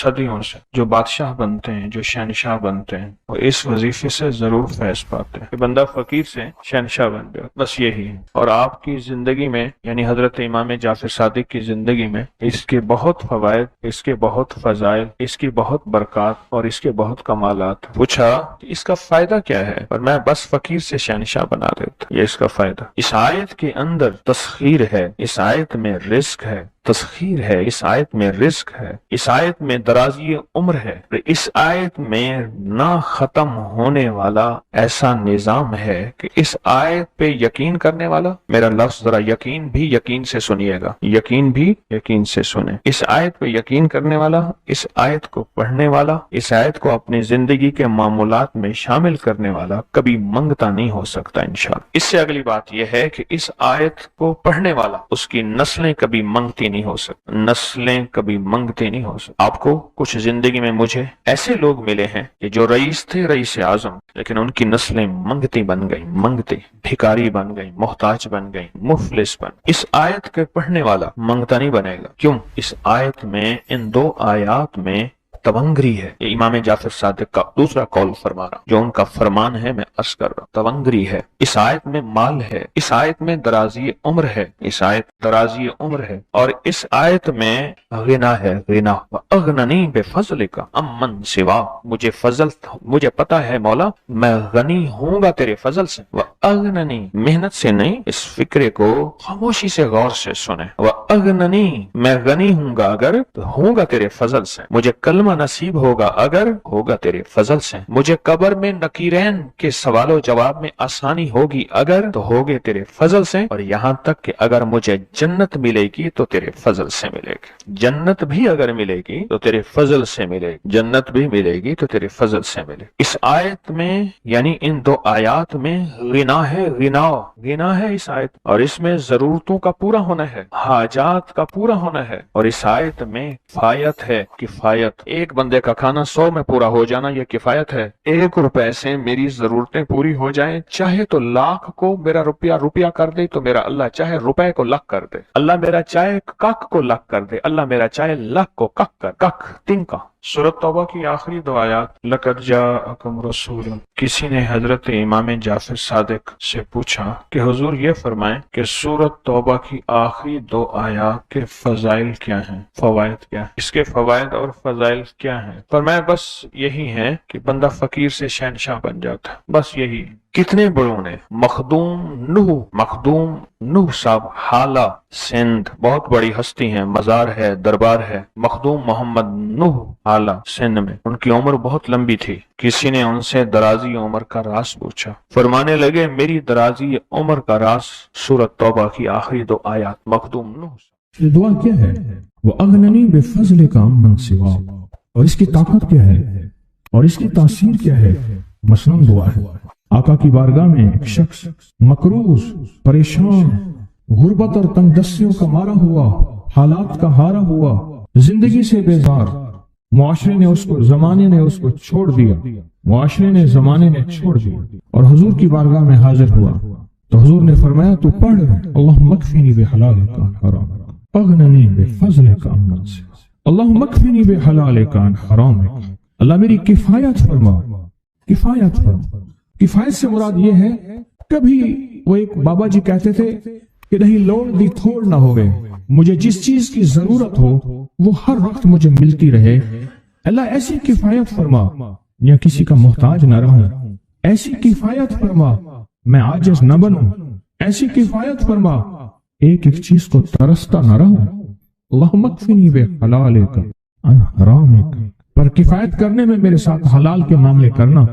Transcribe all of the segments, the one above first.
صدیوں سے جو بادشاہ بنتے ہیں، جو شہنشاہ بنتے ہیں، وہ اس وظیفے سے ضرور فیض پاتے ہیں کہ بندہ فقیر سے شہنشاہ بن جائے، بس یہی ہے۔ اور آپ کی زندگی میں یعنی حضرت امام جعفر صادق کی زندگی میں اس کے بہت فوائد، اس کے بہت فضائل، اس کی بہت برکات اور اس کے بہت کمالات۔ پوچھا کہ اس کا فائدہ کیا ہے؟ اور میں بس فقیر سے شہنشاہ بنا دیتا، یہ اس کا فائدہ۔ اس آیت کے اندر تسخیر ہے، اس آیت میں رزق ہے، تسخیر ہے، اس آیت میں رزق ہے، اس آیت میں درازی عمر ہے، اس آیت میں نہ ختم ہونے والا ایسا نظام ہے کہ اس آیت پہ یقین کرنے والا، میرا لفظ ذرا یقین بھی یقین سے سنیے گا، یقین بھی یقین سے سنیں، اس آیت پہ یقین کرنے والا، اس آیت کو پڑھنے والا، اس آیت کو اپنی زندگی کے معمولات میں شامل کرنے والا کبھی منگتا نہیں ہو سکتا انشاءاللہ۔ اس سے اگلی بات یہ ہے کہ اس آیت کو پڑھنے والا، اس کی نسلیں کبھی منگتی نہیں ہو سکتی، نسلیں کبھی منگتے نہیں ہو سکتی۔ آپ کو کچھ زندگی میں مجھے ایسے لوگ ملے ہیں کہ جو رئیس تھے، رئیس اعظم، لیکن ان کی نسلیں منگتی بن گئی، منگتے، بھکاری بن گئی، محتاج بن گئی، مفلس بن۔ اس آیت کے پڑھنے والا منگتا نہیں بنے گا، کیوں؟ اس آیت میں، ان دو آیات میں تونگری ہے۔ یہ امام جعفر صادق کا دوسرا قول فرما رہا، جو ان کا فرمان ہے، میں عرض کر رہا ہوں، تونگری ہے۔ اس آیت میں مال ہے، اس آیت میں درازی عمر ہے، اس آیت درازی عمر ہے، اور اس آیت میں غنا ہے، غنا۔ وَأَغْنَنِي بِفَضْلِكَ عَمَّنْ سِوَاكَ، مجھے فضل، مجھے پتا ہے مولا میں غنی ہوں گا تیرے فضل سے۔ وَأَغْنَنِي، محنت سے نہیں، اس فکرے کو خاموشی سے غور سے سنیں۔ وَأَغْنَنِي، میں غنی ہوں گا اگر تو ہوں گا تیرے فضل سے، مجھے کلمہ نصیب ہوگا اگر ہوگا تیرے فضل سے، مجھے قبر میں نکیرین کے سوال و جواب میں آسانی ہوگی اگر تو ہوگے تیرے فضل سے، اور یہاں تک کہ اگر مجھے جنت ملے گی تو تیرے فضل سے ملے گی، جنت بھی اگر ملے گی تو تیرے فضل سے ملے گی، جنت بھی ملے گی تو تیرے فضل سے ملے گی۔ اس آیت میں یعنی ان دو آیات میں غنا ہے، غنا ہے اس آیت، اور اس میں ضرورتوں کا پورا ہونا ہے، حاجات کا پورا ہونا ہے، اور اس آیت میں کفایت ہے، کفایت، ایک بندے کا کھانا 100 میں پورا ہو جانا یہ کفایت ہے۔ 1 روپے سے میری ضرورتیں پوری ہو جائیں، چاہے تو لاکھ کو میرا روپیہ کر دے تو میرا اللہ چاہے روپے کو لاکھ کر دے، اللہ میرا چاہے کک کو لاکھ کر دے، اللہ میرا چاہے لاکھ کو کک تنکا۔ سورۃ توبہ کی آخری 2 آیات، لقد جاءکم رسول، کسی نے حضرت امام جعفر صادق سے پوچھا کہ حضور یہ فرمائیں کہ سورۃ توبہ کی آخری 2 آیات کے فضائل کیا ہیں، فوائد کیا ہیں، اس کے فوائد اور فضائل کیا ہیں؟ فرمایا بس یہی ہے کہ بندہ فقیر سے شہنشاہ بن جاتا ہے، بس یہی۔ کتنے بڑوں نے، مخدوم نوح صاحب حالہ سندھ، بہت بڑی ہستی ہیں، مزار ہے، دربار ہے، مخدوم محمد نوح حالہ سندھ میں، ان کی عمر بہت لمبی تھی، کسی نے ان سے درازی عمر کا راز پوچھا، فرمانے لگے میری درازی عمر کا راز سورۃ توبہ کی آخری 2 آیات۔ مخدوم نوح یہ دعا کیا ہے؟ وَأَغْنَنِي بِفَضْلِكَ عَمَّنْ سِوَاكَ، اور اس کی طاقت کیا ہے اور اس کی تاثیر کیا ہے؟ مثلاً دعا ہے، آقا کی بارگاہ میں ایک شخص مقروض، پریشان، غربت اور تنگ دستیوں کا مارا ہوا، حالات کا ہارا ہوا، زندگی سے بیزار، معاشرے نے اس کو، زمانے نے اس کو چھوڑ دیا، معاشرے نے، زمانے نے چھوڑ دیا، اور حضور کی بارگاہ میں حاضر ہوا تو حضور نے فرمایا تو پڑھ اللہم اکفنی بحلالک عن حرامک، اغننی بفضلک عمن سواک، اللہم اکفنی بحلالک عن حرامک، اللہ میری کفایت فرما، کفایت فرما۔ کفایت سے مراد یہ ہے، کبھی وہ ایک بابا جی کہتے تھے کہ نہیں لوڑ دی تھوڑ نہ ہوئے، مجھے جس چیز کی ضرورت ہو وہ ہر وقت مجھے ملتی رہے، اللہ ایسی کفایت فرما، یا کسی کا محتاج نہ رہوں، ایسی کفایت فرما، میں عاجز نہ بنوں، ایسی کفایت فرما، ایک چیز کو ترستا نہ رہوں، اللہم اکفنی بحلالک عن حرامک، پر کفایت کرنے میں میرے ساتھ حلال کے معاملے کرنا،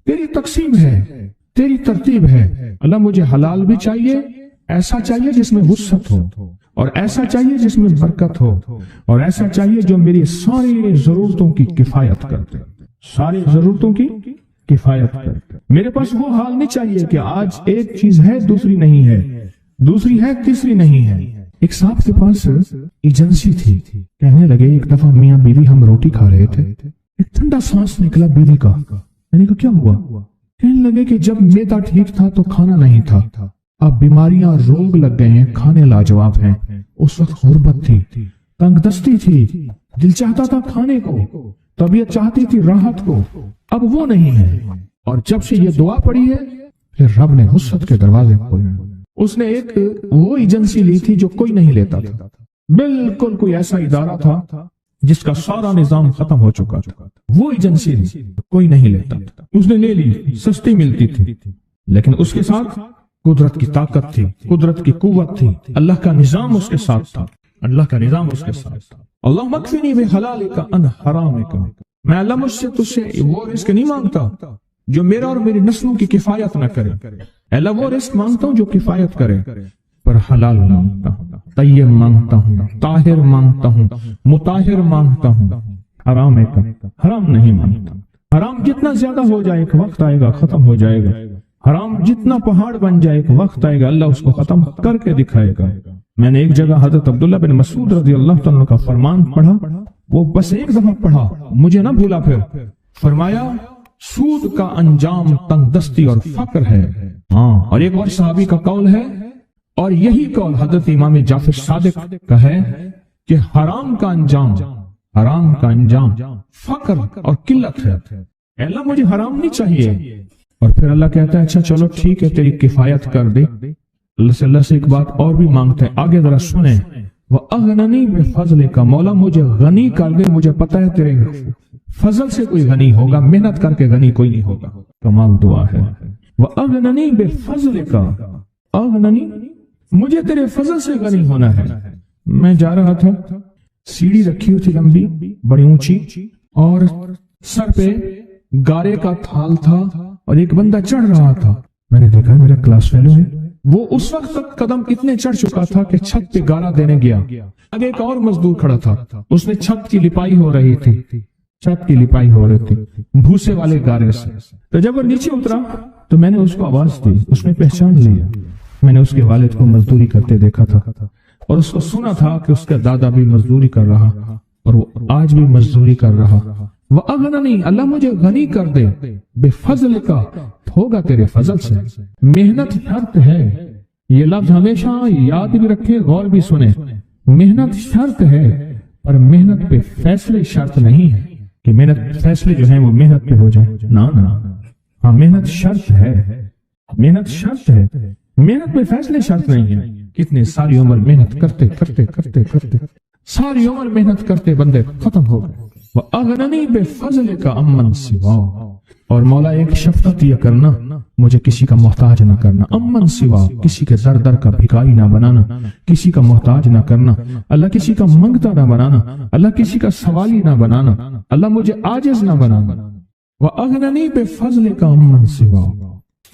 تیری تقسیم ہے، تیری ترتیب ہے، اللہ مجھے حلال بھی چاہیے، ایسا چاہیے جس میں وسعت ہو، اور ایسا چاہیے جس میں برکت ہو، اور ایسا چاہیے جو میری ساری ضرورتوں کی کفایت کرتے، ساری ضرورتوں کی کفایت کرتے۔ میرے پاس وہ حال نہیں چاہیے کہ آج ایک چیز ہے دوسری نہیں ہے، دوسری ہے تیسری نہیں ہے۔ ایک صاحب کے پاس ایجنسی تھی، کہنے لگے ایک دفعہ میاں بیوی ہم روٹی کھا رہے تھے، ایک ٹھنڈا سانس نکلا بیوی کا، میں نے کہا کیا ہوا؟ کہنے لگے کہ جب میدا ٹھیک تھا تو کھانا نہیں تھا، اب بیماریاں روگ لگ گئے ہیں، کھانے لاجواب ہیں، اس وقت غربت تھی، تنگ دستی تھی، दिल चाहता था खाने को, तबीयत चाहती थी राहत को, अब वो नहीं है। और जब से ये दुआ पड़ी है फिर रब ने वुसअत के दरवाजे खोले। उसने एक वो एजेंसी ली थी जो कोई नहीं लेता था, बिल्कुल कोई ऐसा इदारा था जिसका सारा निजाम खत्म हो चुका था, वो एजेंसी कोई नहीं लेता था। उसने ले ली, सस्ती मिलती थी, लेकिन उसके साथ कुदरत की ताकत थी, कुदरत की कुव्वत थी, अल्लाह का निजाम उसके साथ था, अल्लाह का निजाम उसके साथ था। अल्लाह मकफिनी बिहलालिका अन हरामिका, मैं अल्लाह मुझसे तुझसे वो रिस्क नहीं मांगता जो मेरा और मेरी नस्लों की किफायत न करे। अल्लाह वो रिस्क मांगता हूँ जो किफायत करे, पर हलाल मांगता हूँ, तय्यब मांगता हूँ, ताहिर मांगता हूँ, मुताहिर मांगता हूँ, हराम नहीं मांगता। हराम जितना ज्यादा हो जाए एक वक्त आएगा खत्म हो जाएगा, हराम जितना पहाड़ बन जाए एक वक्त आएगा अल्लाह उसको खत्म करके दिखाएगा। मैंने एक जगह हजरत अब्दुल्लाह बिन मसूद रज़ी अल्लाह तआला का फरमान पढ़ा, वो बस एक दफा पढ़ा, मुझे ना भूला। फिर फरमाया सूद का अंजाम तंगदस्ती और फक्र है। हाँ, और एक और सहाबी का कौल है, और यही कौल हजरत इमाम जाफर सादिक का है कि हराम का अंजाम फक्र और किल्लत है। अल्लाह मुझे हराम नहीं चाहिए। और फिर अल्लाह कहता है अच्छा चलो ठीक है तेरी किफायत कर दे। अल्लाह से एक बात और भी मांगते हैं, आगे जरा सुने। वह अगननी बेफज़ल का, मौला मुझे गनी कर दे, मुझे पता है तेरे फजल से कोई गनी होगा, मेहनत करके गनी कोई नहीं होगा। कमाल दुआ है। वह अगननी बेफज़ल का, अगननी मुझे तेरे फजल से गनी होना है। मैं जा रहा था, सीढ़ी रखी हुई थी लंबी बड़ी ऊंची, और सर पे गारे का थाल था और एक बंदा चढ़ रहा था। मैंने देखा मेरा क्लास फेलो है। वो उस वक्त तक कदम इतने चढ़ चुका था कि छत पे गारा देने गया। आगे एक और मजदूर खड़ा था, उसने छत की लिपाई हो रही थी, छत की लिपाई हो रही थी भूसे वाले गारे से। तो जब वो नीचे उतरा तो मैंने उसको आवाज दी, उसने पहचान लिया। मैंने उसके वालिद को मजदूरी करते देखा था और उसको सुना था कि उसका दादा भी मजदूरी कर रहा और वो आज भी मजदूरी कर रहा। वह अगननी, अल्लाह मुझे गनी कर दे, बेफजल का, होगा तेरे फजल से। मेहनत शर्त है, ये लफ्ज हमेशा याद भी रखे, गौर भी सुने। मेहनत शर्त है, पर मेहनत पे फैसले शर्त नहीं है कि मेहनत फैसले जो है वो मेहनत पे हो जाए। ना ना, हाँ मेहनत शर्त है, मेहनत शर्त है, मेहनत पे फैसले शर्त नहीं है। कितने सारी उम्र मेहनत करते करते करते करते सारी उम्र मेहनत करते बंदे खत्म हो गए। वह अगननी बेफजल का अमन सिवा, और मौला एक शफकत यह करना, मुझे किसी का मोहताज ना करना। अमन सिवा, किसी के दर दर का भिखारी ना बनाना, किसी का मोहताज ना करना। अल्लाह किसी का मंगता ना बनाना, अल्लाह किसी का सवाली ना बनाना, अल्लाह मुझे आजिज ना बनाना। वह अगननी बेफजल का अमन सिवा,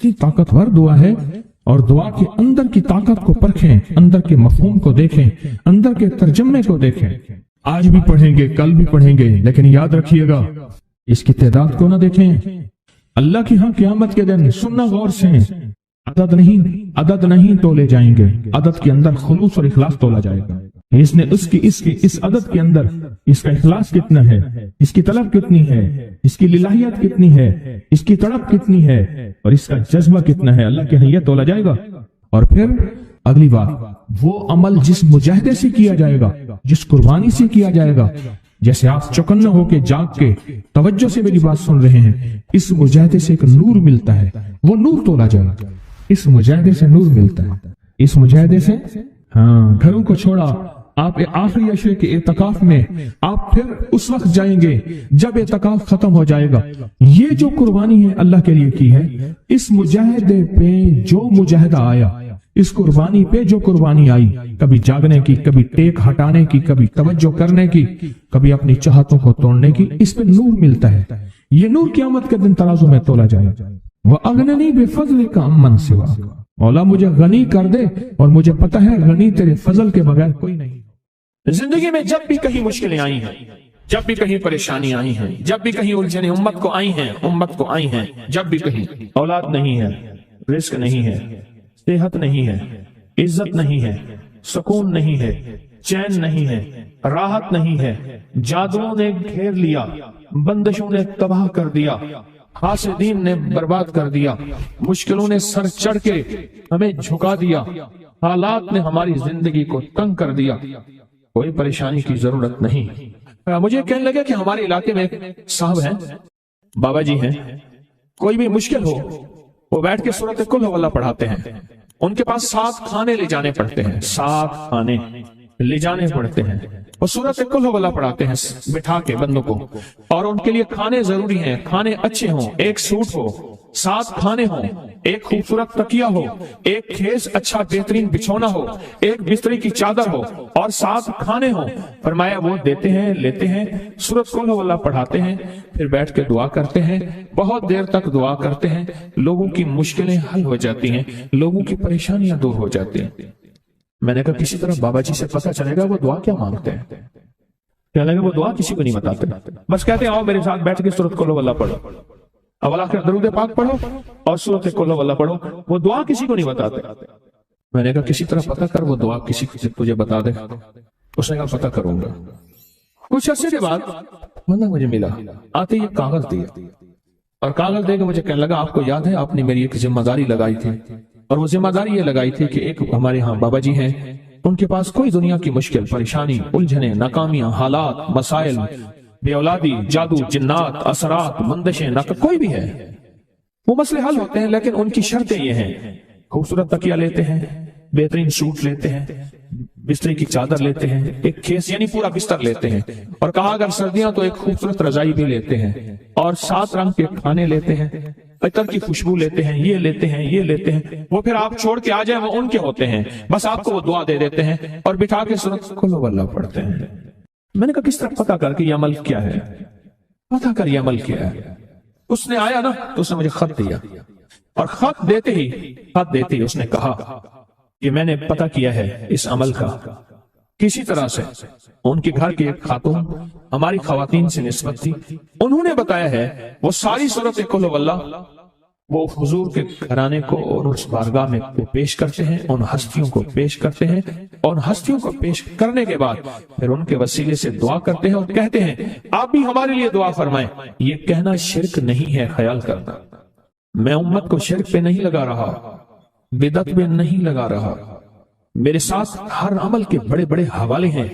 की ताकतवर दुआ है। और दुआ के अंदर की ताकत को परखें, अंदर के मफहूम को देखें, अंदर के तर्जमे को देखें। आज भी पढ़ेंगे, कल भी पढ़ेंगे, लेकिन याद रखिएगा इसकी तादाद को ना देखें। अल्लाह की यहाँ क़यामत के दिन सुनना गौर से, अदद नहीं तोले जाएंगे, अदद के अंदर खुलूस और इखलास तोला जाएगा। इसने इस अदद के अंदर इसका इखलास कितना है, इसकी तलब कितनी है, इसकी लिलाहियत कितनी है, इसकी तड़प कितनी है, और इसका जज्बा कितना है, अल्लाह के यहाँ यह तोला जाएगा। और फिर अगली बात, वो अमल जिस मुजाहिदे से किया जाएगा, जिस कुर्बानी से किया जाएगा, जैसे आप चौकन्ना होके जाग के तवज्जो से मेरी बात सुन रहे हैं, इस मुजाहिदे से एक नूर मिलता है, वो नूर तोला जाएगा। इस मुजाहिदे से नूर मिलता है, इस मुजाहिदे से। हाँ, घरों को छोड़ा, आप आखिरी अशरे के एतकाफ में आप फिर उस वक्त जाएंगे जब एतकाफ खत्म हो जाएगा। ये जो कुर्बानी है अल्लाह के लिए की है, इस मुजाहिदे पे जो मुजाहिदा आया, इस कुर्बानी पे जो कुर्बानी आई, कभी जागने की, कभी टेक हटाने की, कभी तवज्जो करने की, कभी अपनी चाहतों को तोड़ने की, इस पे नूर मिलता है। ये नूर क़यामत के दिन तराजू में तोला जाएगा। वह अगननी बेफज़ल का अमन सिवा, मौला मुझे गनी कर दे, और मुझे पता है गनी तेरे फजल के बगैर कोई नहीं। जिंदगी में जब भी कहीं मुश्किलें आई हैं, जब भी कहीं परेशानी आई हैं, जब भी कहीं उलझने उम्मत को आई हैं, जब भी कहीं औलाद नहीं है, रिस्क नहीं है, सेहत नहीं है, इज्जत नहीं है, सुकून नहीं है, चैन नहीं है, राहत नहीं है, जादुओं ने घेर लिया, बंदिशों ने तबाह कर दिया, हासिदीन ने बर्बाद कर दिया, मुश्किलों ने सर चढ़ के हमें झुका दिया, हालात ने हमारी जिंदगी को तंग कर दिया। कोई परेशानी की जरूरत नहीं, मुझे कहने लगे कि हमारे इलाके में एक साहब हैं, बाबा जी हैं, कोई भी मुश्किल हो वो बैठ के सूरत कुल वल्लाह पढ़ाते हैं। उनके पास 7 खाने ले जाने पड़ते हैं, 7 खाने ले जाने पड़ते हैं। वो सूरत कुल वल्लाह पढ़ाते हैं बिठा के बंदों को, और उनके लिए खाने जरूरी हैं, खाने अच्छे हों, एक सूट हो, 7 खाने हों, एक खूबसूरत तकिया हो, एक खेस अच्छा बेहतरीन बिछौना हो, एक बिस्तरी की चादर हो, और 7 खाने हो। फरमाया वो देते हैं, लेते हैं, सूरत कुल वल्लाह पढ़ाते हैं, फिर बैठ के दुआ करते हैं, बहुत देर तक दुआ करते हैं, लोगों की मुश्किलें हल हो जाती हैं, लोगों की परेशानियां दूर हो जाती हैं। मैंने कहा किसी तरह बाबा जी से पता चलेगा वो दुआ क्या मांगते हैं। क्या लगा वो दुआ किसी को नहीं बताते, बस कहते हैं आओ मेरे साथ बैठ के सूरत कुल वल्लाह पढ़ो, अवला कर दरूद पाक पढ़ो और सूरत कुल वल्लाह पढ़ो। वो दुआ किसी को नहीं बताते। मैंने कहा किसी तरह पता कर वो दुआ किसी को तुझे बता दे। उसने कहा पता करूंगा। कुछ अर्से के बाद बंदा मुझे मिला, आते ही कागज दिया, और कागज देकर मुझे कहने लगा आपको याद है आपने मेरी एक जिम्मेदारी लगाई थी, और वो जिम्मेदारी ये लगाई थी कि एक हमारे यहाँ बाबा जी हैं, उनके पास कोई दुनिया की मुश्किल परेशानी, उलझने, नाकामियां, हालात, मसाइल, बेऔलादी, जादू, जिन्नात, असरात, बंदिशें, नक कोई भी है, वो मसले हल होते हैं। लेकिन उनकी शर्तें ये हैं, खूबसूरत तकिया लेते हैं, बेहतरीन सूट लेते हैं, बिस्तरी की चादर लेते हैं, एक खेस यानी पूरा बिस्तर लेते हैं, और कहा अगर सर्दियां तो एक खूबसूरत रजाई भी लेते हैं, और 7 रंग के खाने लेते हैं, अतर की खुशबू लेते हैं, ये लेते हैं, ये लेते हैं। वो फिर आप छोड़ के आ जाए वो उनके होते हैं, बस आपको वो दुआ दे देते हैं और बिठा के सूरत कुल वल्लाह पढ़ते हैं। मैंने कहा किस तरह पता कर कि ये अमल क्या है, पता कर ये अमल क्या है। उसने आया ना तो उसने मुझे खत दिया, और खत देते ही उसने कहा कि मैंने पता किया है इस अमल का किसी तरह से। उनके घर की एक खातून हमारी खवातीन से निस्बत थी, उन्होंने बताया है वो सारी सूरत कुल वल्लाह वो हुजूर के घराने को और उस बारगाह में को पेश करते हैं, उन हस्तियों को पेश करते हैं, और हस्तियों को पेश करने के बाद फिर उनके वसीले से दुआ करते हैं और कहते हैं आप भी हमारे लिए दुआ फरमाएं। ये कहना शिरक नहीं है, ख्याल करना, मैं उम्मत को शिरक पे नहीं लगा रहा, बिदअत में नहीं लगा रहा। मेरे साथ हर अमल के बड़े बड़े हवाले हैं,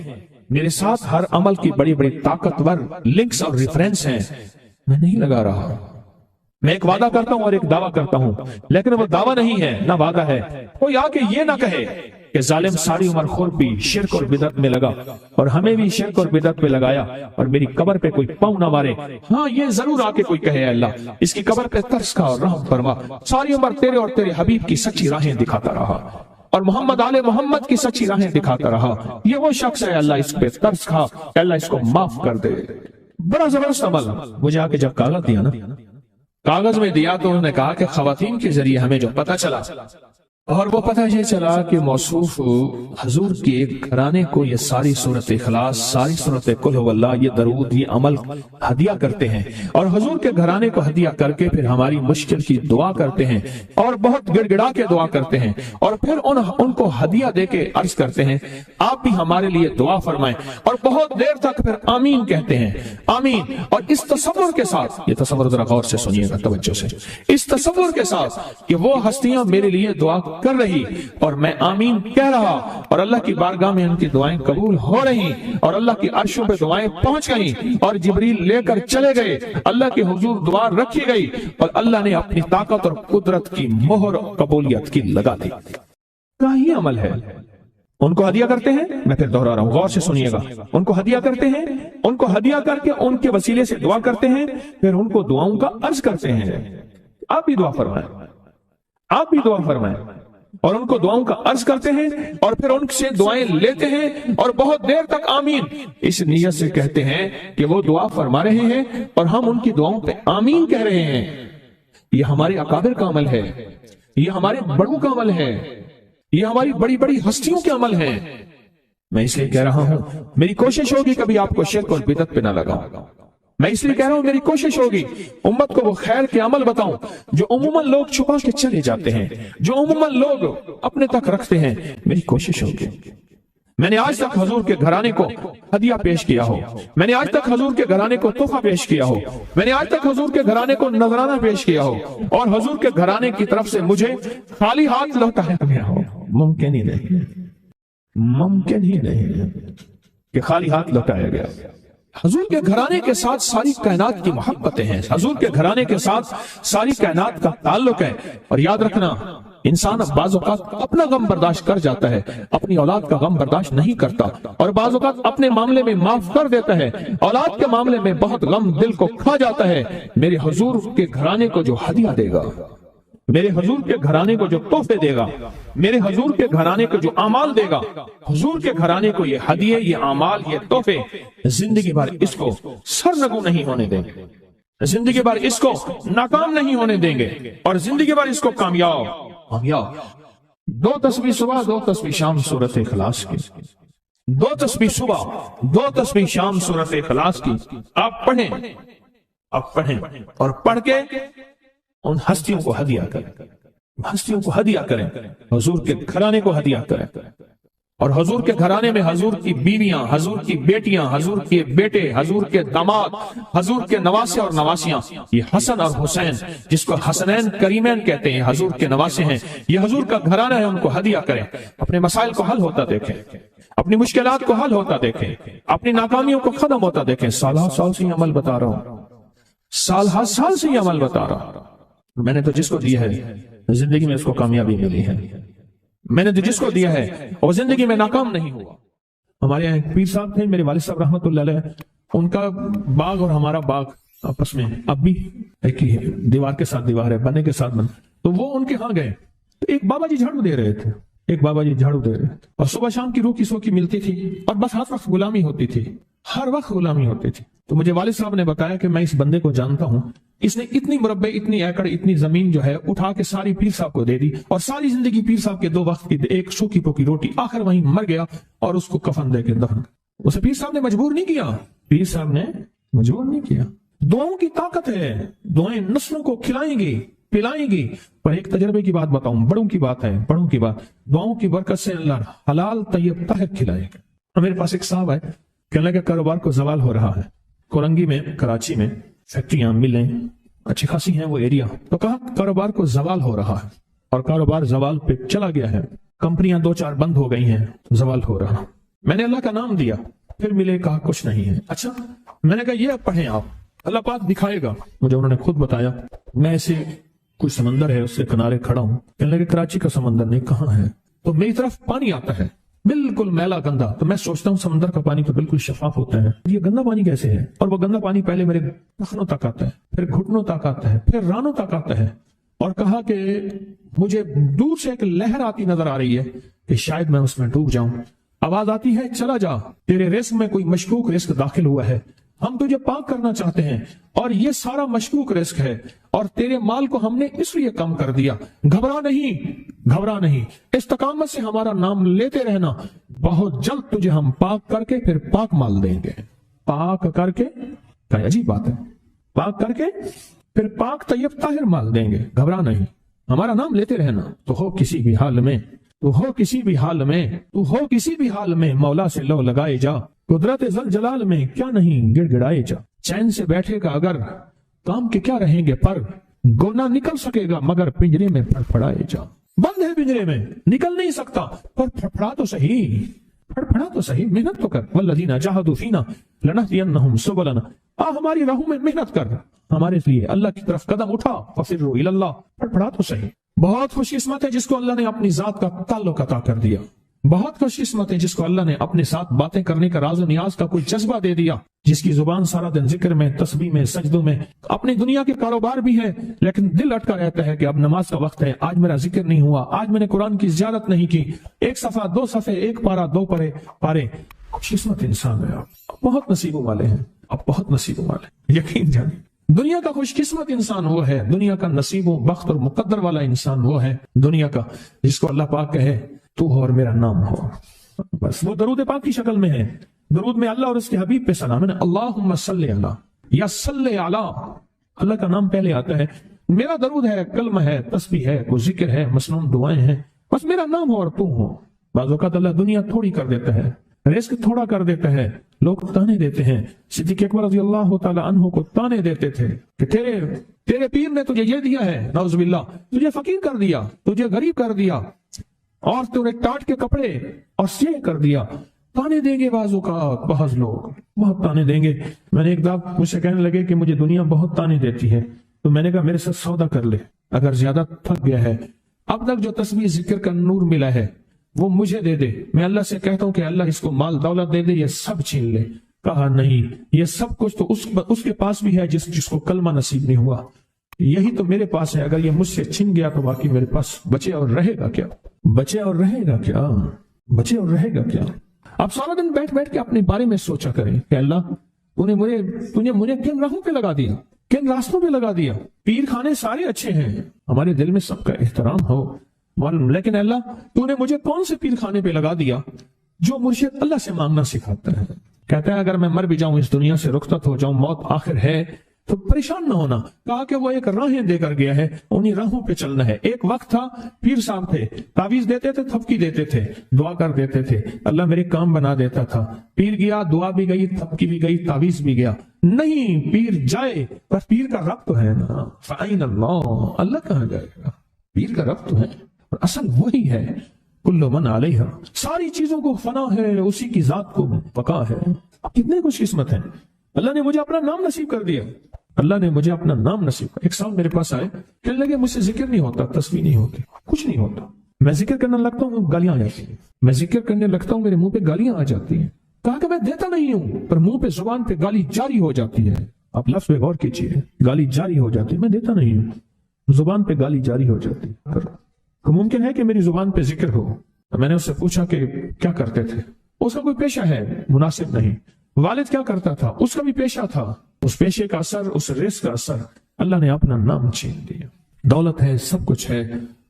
मेरे साथ हर अमल की बड़ी बड़ी ताकतवर लिंक्स और रेफरेंस हैं, मैं नहीं लगा रहा। मैं एक वादा करता हूं और एक दावा करता हूं, लेकिन वो दावा नहीं है ना वादा है। कोई आके ये ना कहे कि जालिम सारी उम्र खुद भी शिरक और बिदअत में लगा और हमें भी शिरक और बिदअत में लगाया और मेरी कब्र पे कोई पाँव ना मारे। हाँ ये जरूर आके कोई कहे अल्लाह इसकी कब्र पे तरस खा और रहम फरमा, सारी उम्र तेरे और तेरे हबीब की सच्ची राहें दिखाता रहा और मोहम्मद आले मोहम्मद की सच्ची राहें दिखाता रहा। ये वो शख्स है, अल्लाह इस पे तरस खा, अल्लाह इसको माफ कर दे। बड़ा जबरदस्त अमल। मुझे आके जब कागज दिया ना, कागज में दिया तो उन्होंने कहा कि खवातीन के जरिए हमें जो पता चला, और वो पता ये चला कि मौसूफ हजूर के एक घराने को ये सारी सूरत इखलास, सारी सूरत कुल हुवल्लाह, ये दरूद, ये अमल हदिया करते हैं और हजूर के घराने को हदिया करके फिर हमारी मुश्किल की दुआ करते हैं और बहुत गिड़गिड़ा के दुआ करते हैं और फिर उनको हदिया दे के अर्ज करते हैं आप भी हमारे लिए दुआ फरमाएं, और बहुत देर तक फिर आमीन कहते हैं, आमीन। और इस तसव्वुर के साथ, ये तसव्वुर जरा गौर से सुनिएगा तवज्जो से, इस तसव्वुर के साथ कि वो हस्तियां मेरे लिए दुआ कर रही और मैं आमीन कह रहा और अल्लाह की बारगाह में उनकी दुआएं कबूल हो रही और अल्लाह की अर्शों पे दुआएं पहुंच गई और जिब्रील लेकर चले गए, अल्लाह के हुजूर दुआ रखी गई और अल्लाह ने अपनी ताकत और कुदरत की मोहर कबूलियत की लगा दी। क्या ही अमल है। उनको हदिया करते हैं, मैं फिर दोहरा रहा हूं, गौर से सुनिएगा, उनको हदिया करते हैं, उनको हदिया करके उनके वसीले से दुआ करते हैं, फिर उनको दुआओं का अर्ज करते हैं आप भी दुआ फरमाएं, आप भी दुआ फरमाएं, और उनको दुआओं का अर्ज करते हैं और फिर उनसे दुआएं लेते हैं और बहुत देर तक आमीन इस नियत से कहते हैं कि वो दुआ फरमा रहे हैं और हम उनकी दुआओं पे आमीन कह रहे हैं। ये हमारे अकाबिर का अमल है, ये हमारे बड़ों का अमल है, ये हमारी बड़ी बड़ी हस्तियों के अमल हैं। मैं इसलिए कह रहा हूं मेरी कोशिश होगी कभी आपको शिर्क और बिदअत पे ना लगाऊं। मैं इसलिए कह रहा हूं मेरी कोशिश होगी उम्मत को वो खैर के अमल बताऊं जो उम्मन लोग छुपा के चले जाते हैं, जो उम्मन लोग अपने तक रखते हैं। मेरी कोशिश होगी। मैंने आज तक हजूर के घराने को हदिया पेश किया हो, मैंने आज तक हजूर के घराने को तोहफा पेश किया हो, मैंने आज तक हजूर के घराने को नजराना पेश किया हो और हजूर के घराने की तरफ से मुझे खाली हाथ लौटाया गया हो। मुमकिन ही नहीं, मुमकिन ही नहीं कि खाली हाथ लौटाया गया। حضور کے گھرانے کے ساتھ ساری کائنات کی محبتیں ہیں، حضور کے گھرانے کے ساتھ ساری کائنات کا تعلق ہے۔ اور یاد رکھنا، انسان بعض اوقات اپنا غم برداشت کر جاتا ہے، اپنی اولاد کا غم برداشت نہیں کرتا، اور بعض اوقات اپنے معاملے میں معاف کر دیتا ہے، اولاد کے معاملے میں بہت غم دل کو کھا جاتا ہے۔ میرے حضور کے گھرانے کو جو ہدیہ دے گا، میرے حضور کے گھرانے کو جو تحفے دے گا، میرے حضور کے گھرانے کو جو اعمال دے گا، حضور کے گھرانے کو یہ ہدیے، یہ اعمال، یہ تحفے زندگی بھر اس کو سرنگو نہیں ہونے دیں گے، زندگی بھر اس کو ناکام نہیں ہونے دیں گے، اور زندگی بھر اس کو کامیاب۔ 2 تسبیح صبح 2 تسبیح شام سورۃ اخلاص کی، 2 تسبیح صبح 2 تسبیح شام سورۃ اخلاص کی آپ پڑھیں اور پڑھ کے ان ہستیوں کو ہدیہ کریں، ہستیوں کو ہدیہ کریں، حضور کے گھرانے کو ہدیہ کریں، اور حضور کے گھرانے میں حضور کی بیویاں، حضور کی بیٹیاں، حضور کے بیٹے، حضور کے داماد، حضور کے نواسے اور نواسیاں، یہ حسن اور حسین جس کو حسنین کریمین کہتے ہیں، حضور کے نواسے ہیں، یہ حضور کا گھرانہ ہے، ان کو ہدیہ کریں۔ اپنے مسائل کو حل ہوتا دیکھیں، اپنی مشکلات کو حل ہوتا دیکھیں، اپنی ناکامیوں کو ختم ہوتا دیکھیں۔ سال سے یہ عمل بتا رہا ہوں، سال سے یہ عمل بتا رہا ہوں۔ میں نے تو جس کو دیا ہے زندگی میں اس کو کامیابی ملی ہے، میں نے تو جس کو دیا ہے وہ زندگی میں ناکام نہیں ہوا۔ ہمارے یہاں ایک پیر صاحب تھے، میرے والد صاحب رحمت اللہ علیہ، ان کا باغ اور ہمارا باغ آپس میں اب بھی ایک ہی ہے، دیوار کے ساتھ دیوار ہے، بنے کے ساتھ بن۔ تو وہ ان کے ہاں گئے تو ایک بابا جی جھاڑو دے رہے تھے، اور صبح شام کی روکی سوکی ملتی تھی، اور بس ہر وقت غلامی ہوتی تھی، ہر وقت غلامی ہوتی تھی۔ تو مجھے والد صاحب نے بتایا کہ میں اس بندے کو جانتا ہوں، اس نے اتنی مربع، اتنی ایکڑ، اتنی زمین جو ہے اٹھا کے ساری پیر صاحب کو دے دی، اور ساری زندگی پیر صاحب کے 2 وقت کی ایک سوکھی پوکی روٹی، آخر وہیں مر گیا اور اس کو کفن دے کے دفن۔ اسے پیر صاحب نے مجبور نہیں کیا، پیر صاحب نے مجبور نہیں کیا۔ دعاؤں کی طاقت ہے، دعائیں نسلوں کو کھلائیں گی، پلائیں گی۔ پر ایک تجربے کی بات بتاؤں، بڑوں کی بات ہے، بڑوں کی بات، دعاؤں کی برکت سے اللہ حلال طیب طاہر کھلائے گا۔ میرے پاس ایک صاحب ہے، کہنے کا کاروبار کو زوال ہو رہا ہے، کورنگی میں، کراچی میں فیکٹریاں، ملیں اچھی خاصی ہیں وہ ایریا، تو کہا کاروبار کو زوال ہو رہا ہے، اور کاروبار زوال پہ چلا گیا ہے، کمپنیاں 2-4 بند ہو گئی ہیں، زوال ہو رہا۔ میں نے اللہ کا نام دیا، پھر ملے، کہا کچھ نہیں ہے۔ اچھا، میں نے کہا یہ پڑھیں آپ، اللہ پاک دکھائے گا مجھے۔ انہوں نے خود بتایا، میں ایسے کوئی سمندر ہے اس کے کنارے کھڑا ہوں، کہنے لگے کراچی کا سمندر نہیں، کہاں ہے؟ تو میری طرف پانی آتا ہے، بالکل میلا گندا، تو میں سوچتا ہوں سمندر کا پانی تو بالکل شفاف ہوتا ہے، یہ گندا پانی کیسے ہے؟ اور وہ گندا پانی پہلے میرے ٹخنوں تک آتا ہے، پھر گھٹنوں تک آتا ہے، پھر رانوں تک آتا ہے۔ اور کہا کہ مجھے دور سے ایک لہر آتی نظر آ رہی ہے کہ شاید میں اس میں ڈوب جاؤں۔ آواز آتی ہے، چلا جا، تیرے رزق میں کوئی مشکوک رزق داخل ہوا ہے، ہم تجھے پاک کرنا چاہتے ہیں، اور یہ سارا مشکوک رزق ہے، اور تیرے مال کو ہم نے اس لیے کم کر دیا۔ گھبرا نہیں، استقامت سے ہمارا نام لیتے رہنا، بہت جلد تجھے ہم پاک کر کے پھر پاک مال دیں گے۔ پاک کر کے، کیا عجیب بات ہے، پاک کر کے پھر پاک طیب طاہر مال دیں گے، گھبرا نہیں، ہمارا نام لیتے رہنا، تو ہو کسی بھی حال میں، تو ہو کسی بھی حال میں، تو ہو کسی بھی حال میں، مولا سے لو لگائے جا، قدرت ذل جلال میں کیا نہیں گڑ گڑائے جا۔ چین سے بیٹھے گا اگر کام کے کیا رہیں گے پر، گونا نکل سکے گا مگر پنجرے میں پھڑپھڑائے جا۔ بند ہے پنجرے میں، نکل نہیں سکتا، پر پھڑپھڑا تو صحیح، پھڑپھڑا تو صحیح، محنت تو کر۔ والذین جاہدوا فینا لنہدینہم سبلنا، ہماری راہوں میں محنت کر، ہمارے لیے اللہ کی طرف قدم اٹھا، ففروا الی اللہ، پھڑپھڑا تو صحیح۔ بہت خوش قسمت ہے جس کو اللہ نے اپنی ذات کا تعلق عطا کر دیا، بہت خوش قسمت ہے جس کو اللہ نے اپنے ساتھ باتیں کرنے کا راز و نیاز کا کوئی جذبہ دے دیا، جس کی زبان سارا دن ذکر میں، تسبیح میں، سجدوں میں، اپنی دنیا کے کاروبار بھی ہے لیکن دل اٹکا رہتا ہے کہ اب نماز کا وقت ہے، آج میرا ذکر نہیں ہوا، آج میں نے قرآن کی زیارت نہیں کی، 1 صفحہ 2 صفحے، 1 پارہ 2 پارے۔ خوش قسمت انسان ہے آپ، بہت نصیبوں والے ہیں آپ، بہت نصیبوں والے، یقین جانیں۔ دنیا کا خوش قسمت انسان وہ ہے، دنیا کا نصیب و بخت اور مقدر والا انسان وہ ہے دنیا کا جس کو اللہ پاک کہے تو ہو اور میرا نام ہو، بس وہ درود پاک کی شکل میں ہے۔ درود میں اللہ اور اس کے حبیب پہ سلام ہے، اللہم صلی علی یا صلی علی، اللہ کا نام پہلے آتا ہے۔ میرا درود ہے، کلمہ ہے، تسبیح ہے، کوئی ذکر ہے، مسنون دعائیں ہیں، بس میرا نام ہو اور تو ہو۔ بعض اوقات اللہ دنیا تھوڑی کر دیتا ہے، رزق تھوڑا کر دیتا ہے، لوگ تانے دیتے ہیں۔ صدیق اکبر رضی اللہ تعالی عنہ کو تانے دیتے تھے کہ تیرے پیر نے تجھے یہ دیا ہے، نعوذ باللہ، تجھے فقیر کر دیا، تجھے غریب کر دیا، اور تجھے ٹاٹ کے کپڑے اور سیے کر دیا، ताने देंगे बाज़ लोग बहुत ताने देंगे। मैंने एक दफा मुझसे कहने लगे कि मुझे दुनिया बहुत ताने देती है, तो मैंने कहा मेरे साथ सौदा कर ले, अगर ज्यादा थक गया है, अब तक जो तस्बीह जिक्र का नूर मिला है वो मुझे दे दे, मैं अल्लाह से कहता हूं कि अल्लाह इसको माल दौलत दे दे, ये सब छीन ले। कहा नहीं, ये सब कुछ तो उसके पास भी है जिसको कलमा नसीब नहीं हुआ, यही तो मेरे पास है, अगर ये मुझसे छिन गया तो बाकी मेरे पास बचे और रहेगा क्या, बचे और रहेगा क्या, बचे और रहेगा क्या। आप सारा दिन बैठ बैठ के अपने बारे में सोचा करें कि अल्लाह तूने मुझे किन राहों पे लगा दिया, किन रास्तों पे लगा दिया। पीर खाने सारे अच्छे हैं, हमारे दिल में सबका एहतराम हो, लेकिन अल्लाह तूने मुझे कौन से पीर खाने पे लगा दिया जो मुर्शिद अल्लाह से मांगना सिखाता है। कहता है अगर मैं मर भी जाऊं, इस दुनिया से रुखसत हो जाऊं, मौत आखिर है, तो परेशान ना होना। कहा कि वो एक राहें देकर गया है, उन्हीं राहों पे चलना है। एक वक्त था पीर साहब थे, तावीज देते थे, थपकी देते थे, दुआ कर देते थे, अल्लाह मेरे काम बना देता था। पीर गया, दुआ भी गई, थपकी भी गई, तावीज भी गया। नहीं, पीर जाए पर पीर का रब तो है ना, फ़ाइन अल्लाह, अल्लाह कहाँ जाएगा, पीर का रब तो है और असल वही है। कुल्लु मन अलैहा, सारी चीजों को फना है, उसी की जात को बका है। कितने खुशकिस्मत है, अल्लाह ने मुझे अपना नाम नसीब कर दिया, अल्लाह ने मुझे अपना नाम नसीब कर। एक साहब मेरे पास आए, कहने लगे मुझसे जिक्र नहीं होता, तस्बीह नहीं होती, कुछ नहीं होता, मैं जिक्र करने लगता हूँ गालियां आ जाती हैं, मैं जिक्र करने लगता हूँ मेरे मुंह पे गालियां आ जाती हैं। कहा कि मैं देता नहीं हूं, पर मुंह पे जुबान पे गाली जारी हो जाती है। आप लफ्ज पे गौर कीजिए, गाली जारी हो जाती है, मैं देता नहीं हूं, जुबान पे गाली जारी हो जाती है। तो मुमकिन है कि मेरी जुबान पे जिक्र हो। तो मैंने उससे पूछा कि क्या करते थे, उसका कोई पेशा है, मुनासिब नहीं। वालिद क्या करता था, उसका भी पेशा था, उस पेशे का असर, उस रिस्क का असर, अल्लाह ने अपना नाम छीन दिया। दौलत है, सब कुछ है,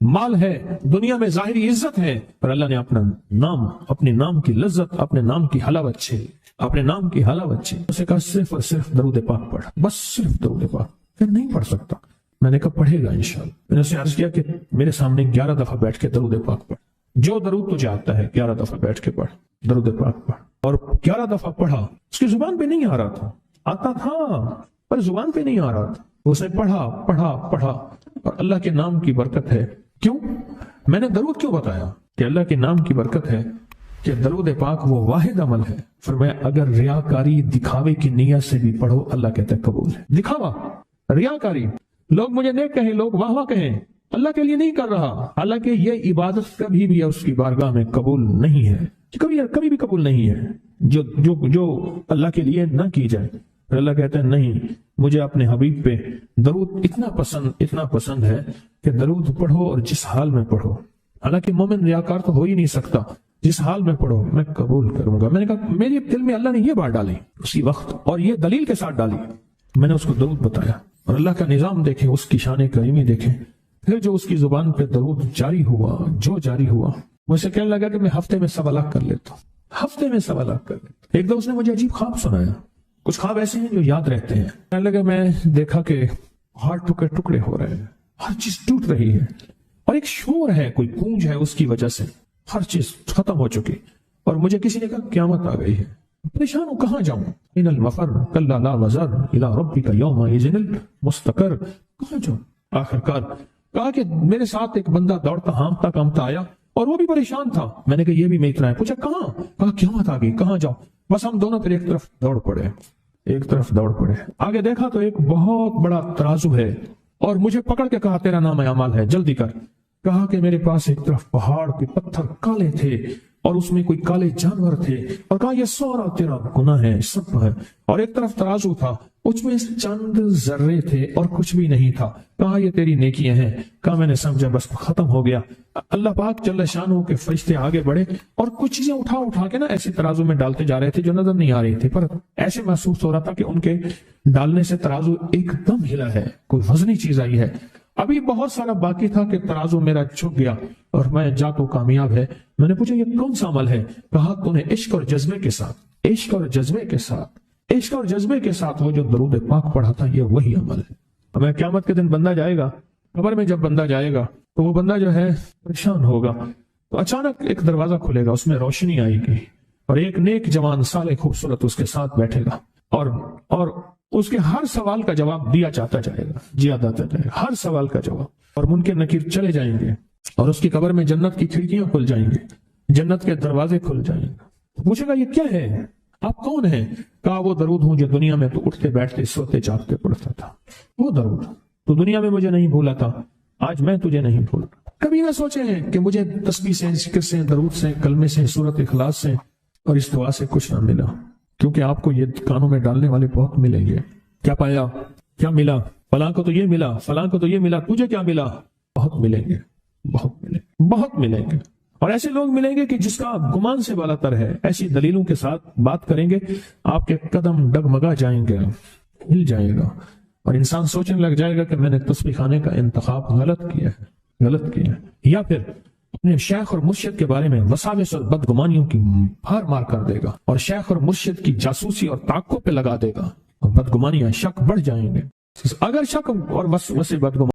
माल है, दुनिया में जाहिरी इज्जत है, पर अल्लाह ने अपना नाम, अपने नाम की लज्जत, अपने नाम की हलावत छीन, अपने नाम की हलावत छीन। उसे कहा सिर्फ और सिर्फ दरूद पाक पढ़, बस सिर्फ दरूद पाक। फिर नहीं पढ़ सकता, मैंने कहा पढ़ेगा इंशाअल्लाह। मैंने उससे अर्ज किया कि मेरे सामने 11 दफा बैठ के दरूद पाक पढ़, जो दरूद तुझे आता है 11 दफा बैठ के पढ़, दरूद पाक पढ़। और 11 दफा पढ़ा, उसकी जुबान पे नहीं आ रहा था, आता था पर जुबान पे नहीं आ रहा था। उसने पढ़ा पढ़ा पढ़ा, और अल्लाह के नाम की बरकत है। क्यों मैंने दरूद क्यों बताया कि अल्लाह के नाम की बरकत है कि दरूद पाक वो वाहिद अमल है। फरमाया अगर रियाकारी, दिखावे की नियत से भी पढ़ो, अल्लाह कहते हैं कबूल है। दिखावा, रियाकारी, लोग मुझे नेक कहें, लोग वाह वाह कहें, अल्लाह के लिए नहीं कर रहा, हालांकि ये इबादत कभी भी उसकी बारगाह में कबूल नहीं है, कभी भी कबूल नहीं है जो अल्लाह के लिए ना की जाए। अल्लाह कहते हैं नहीं, मुझे अपने हबीब पे दरूद इतना पसंद है कि दरूद पढ़ो और जिस हाल में पढ़ो। हालांकि मोमिन रियाकार तो हो ही नहीं सकता, जिस हाल में पढ़ो मैं कबूल करूंगा। मैंने कहा मेरे दिल में अल्लाह ने ये बात डाली उसी वक्त, और ये दलील के साथ डाली। मैंने उसको दरूद बताया, और अल्लाह का निजाम देखें, उसकी शान करीमी देखें। फिर जो उसकी जुबान पे दरूद जारी हुआ, मुझसे कहने लगा कि मैं हफ्ते में 1.25 लाख कर लेता हूँ, हफ्ते में 1.25 लाख कर लेता। एक दो उसने मुझे अजीब ख्वाब सुनाया, कुछ ख्वाब ऐसे हैं जो याद रहते हैं। कहने लगा मैं देखा कि हाथ टुकड़े टुकड़े हो रहे हैं, हर चीज टूट रही है, और एक शोर है, कोई गूंज है, उसकी वजह से हर चीज खत्म हो चुकी। और मुझे किसी ने कहा क्यामत आ गई है, परेशान हूं, कहां जाऊं। इनल मफर कल्ला ला वज़र इला रब्बिका यौमा इज़िनिल मुस्तकर, कहां जाऊं। आखिरकार कहा कि मेरे साथ एक बंदा दौड़ता हाँफता कांपता आया, और वो भी परेशान था। मैंने कहा ये भी मैं इतना है। पूछा कहां, कहा क्यामत आ गई, कहां जाऊं। बस हम दोनों फिर एक तरफ दौड़ पड़े। आगे देखा तो एक बहुत बड़ा तराजू है, और मुझे पकड़ के कहा तेरा नाम अमाल है, जल्दी कर। कहा कि मेरे पास एक तरफ पहाड़ के पत्थर काले थे, और उसमें कोई काले जानवर थे, और कहा ये सारा तेरा गुनाह है, सब है। और एक तरफ तराजू था, उसमें चंद जर्रे थे और कुछ भी नहीं था। कहा ये तेरी नेकियां हैं। कहा मैंने समझा बस खत्म हो गया। अल्लाह पाक जल्ल शानहू के फरिश्ते आगे बढ़े, और कुछ चीजें उठा के ना ऐसे तराजू में डालते जा रहे थे जो नजर नहीं आ रही थी, पर ऐसे महसूस हो रहा था कि उनके डालने से तराजू एकदम हिला है, कोई वजनी चीज आई है। अभी बहुत सारा बाकी था कि तराजू मेरा झुक गया, और मैं जा तो कामयाब है। मैंने पूछा ये कौन सा अमल है। कहा तूने इश्क और जज्बे के साथ वो जो दरूद पाक पढ़ा था, ये वही अमल है। हमें क़यामत के दिन बंदा जाएगा कब्र में, जब बंदा जाएगा तो वो बंदा जो है परेशान होगा। तो अचानक एक दरवाजा खुलेगा, उसमें रोशनी आएगी, और एक नेक जवान साले खूबसूरत उसके साथ बैठेगा, और उसके हर सवाल का जवाब दिया जाता जाएगा, हर सवाल का जवाब। और मुनकर नकीर चले जाएंगे, और उसकी कब्र में जन्नत की खिड़कियां खुल जाएंगी, जन्नत के दरवाजे खुल जाएंगे। پوچھے گا یہ کیا ہے، آپ کون ہیں؟ کہا وہ درود ہوں جو دنیا میں تو اٹھتے بیٹھتے سوتے جاگتے پڑھتا تھا، وہ درود تو دنیا میں مجھے نہیں بھولا تھا، آج میں تجھے نہیں بھول۔ کبھی نہ سوچے ہیں کہ مجھے تسبیح سے، ذکر سے، درود سے، کلمے سے، سورت اخلاص سے اور اس دعا سے کچھ نہ ملا، کیونکہ آپ کو یہ کانوں میں ڈالنے والے بہت ملیں گے۔ کیا پایا؟ کیا ملا؟ فلاں کو تو یہ ملا، فلاں کو تو یہ ملا، تجھے کیا ملا؟ بہت ملیں گے، بہت ملیں گے، بہت ملیں گے۔ اور ایسے لوگ ملیں گے کہ جس کا گمان سے بالا تر ہے، ایسی دلیلوں کے ساتھ بات کریں گے، آپ کے قدم ڈگمگا جائیں گے، ہل جائے گا، اور انسان سوچنے لگ جائے گا کہ میں نے تسبیح خانے کا انتخاب غلط کیا ہے، یا پھر اپنے شیخ اور مرشد کے بارے میں وساوس اور بدگمانیوں کی بھار مار کر دے گا، اور شیخ اور مرشد کی جاسوسی اور تعقب پہ لگا دے گا، اور بدگمانیاں، شک بڑھ جائیں گے۔ اگر شک اور وسوسے بدگمانی